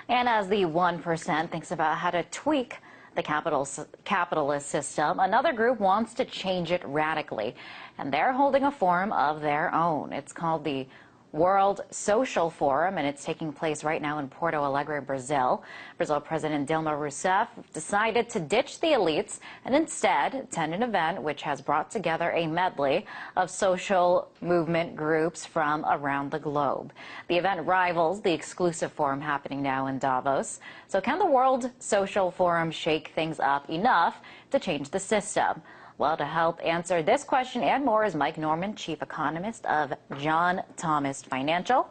And as the 1% thinks about how to tweak the capitalist system, another group wants to change it radically. And they're holding a forum of their own. It's called the World Social Forum, and it's taking place right now in Porto Alegre, Brazil. Brazil President Dilma Rousseff decided to ditch the elites and instead attend an event which has brought together a medley of social movement groups from around the globe. The event rivals the exclusive forum happening now in Davos. So can the World Social Forum shake things up enough to change the system? Well, to help answer this question and more is Mike Norman, Chief Economist of John Thomas Financial.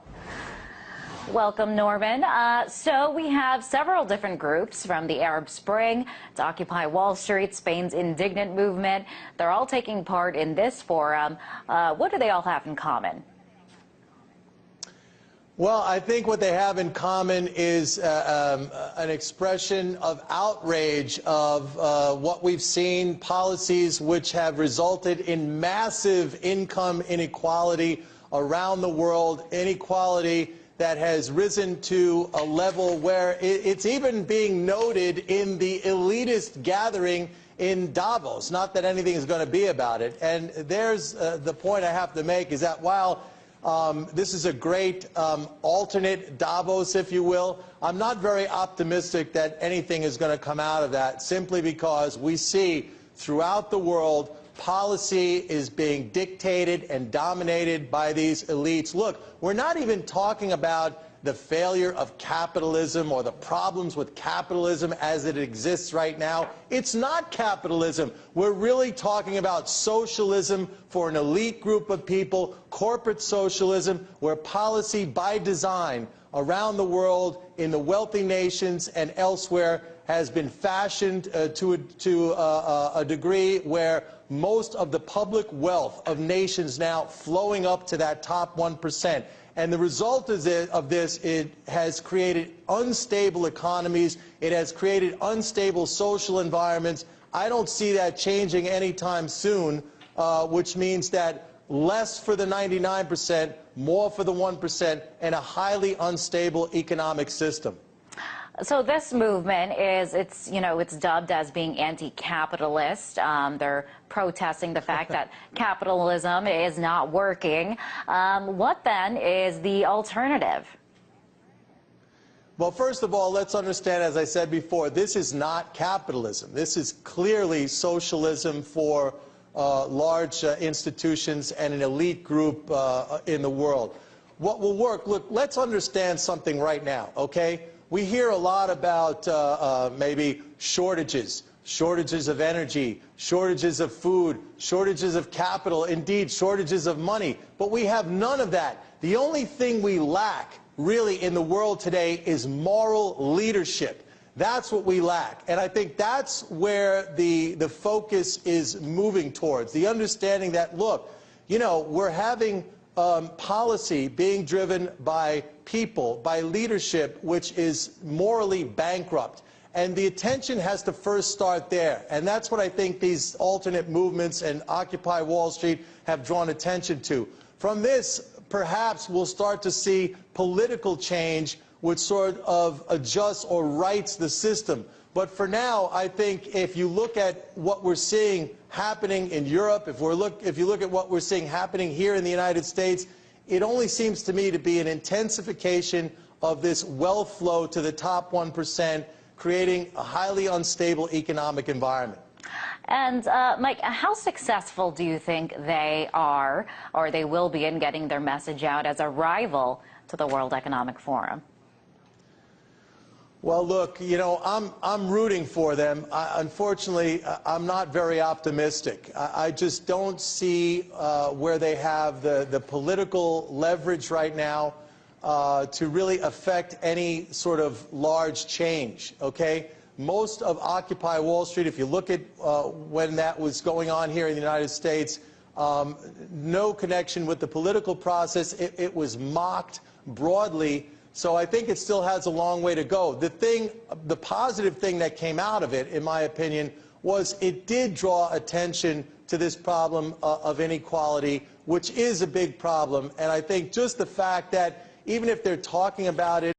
Welcome, Norman. So we have several different groups, from the Arab Spring to Occupy Wall Street, Spain's indignant movement. They're all taking part in this forum. What do they all have in common? Well, I think what they have in common is an expression of outrage of what we've seen, policies which have resulted in massive income inequality around the world, inequality that has risen to a level where it's even being noted in the elitist gathering in Davos. Not that anything is going to be about it. And there's the point I have to make is that while this is a great alternate Davos, if you will, I'm not very optimistic that anything is going to come out of that, simply because we see throughout the world policy is being dictated and dominated by these elites. Look, we're not even talking about the failure of capitalism or the problems with capitalism as it exists right now. It's not capitalism. We're really talking about socialism for an elite group of people, corporate socialism, where policy by design around the world in the wealthy nations and elsewhere has been fashioned to a degree where most of the public wealth of nations now flowing up to that top 1%. And the result of this, it has created unstable economies. It has created unstable social environments. I don't see that changing anytime soon, which means that less for the 99%, more for the 1%, and a highly unstable economic system. So this movement is, it's dubbed as being anti-capitalist. They're protesting the fact that capitalism is not working. What then is the alternative? Well, first of all, let's understand, as I said before, this is not capitalism. This is clearly socialism for large institutions and an elite group in the world. What will work? Look, let's understand something right now, okay? We hear a lot about maybe shortages of energy, shortages of food, shortages of capital, indeed shortages of money. But we have none of that. The only thing we lack really in the world today is moral leadership. That's what we lack. And I think that's where the focus is moving towards. The understanding that, look, we're having policy being driven by people, by leadership, which is morally bankrupt. And the attention has to first start there. And that's what I think these alternate movements and Occupy Wall Street have drawn attention to. From this, perhaps we'll start to see political change which sort of adjusts or rights the system. But for now, I think if you look at what we're seeing happening in Europe, if you look at what we're seeing happening here in the United States, it only seems to me to be an intensification of this wealth flow to the top 1%, creating a highly unstable economic environment. And, Mike, how successful do you think they are, or they will be, in getting their message out as a rival to the World Economic Forum? Well, look, I'm rooting for them. Unfortunately, I'm not very optimistic. I just don't see where they have the political leverage right now to really affect any sort of large change, okay? Most of Occupy Wall Street, if you look at when that was going on here in the United States, no connection with the political process. It was mocked broadly. So I think it still has a long way to go. The positive thing that came out of it, in my opinion, was it did draw attention to this problem of inequality, which is a big problem. And I think just the fact that even if they're talking about it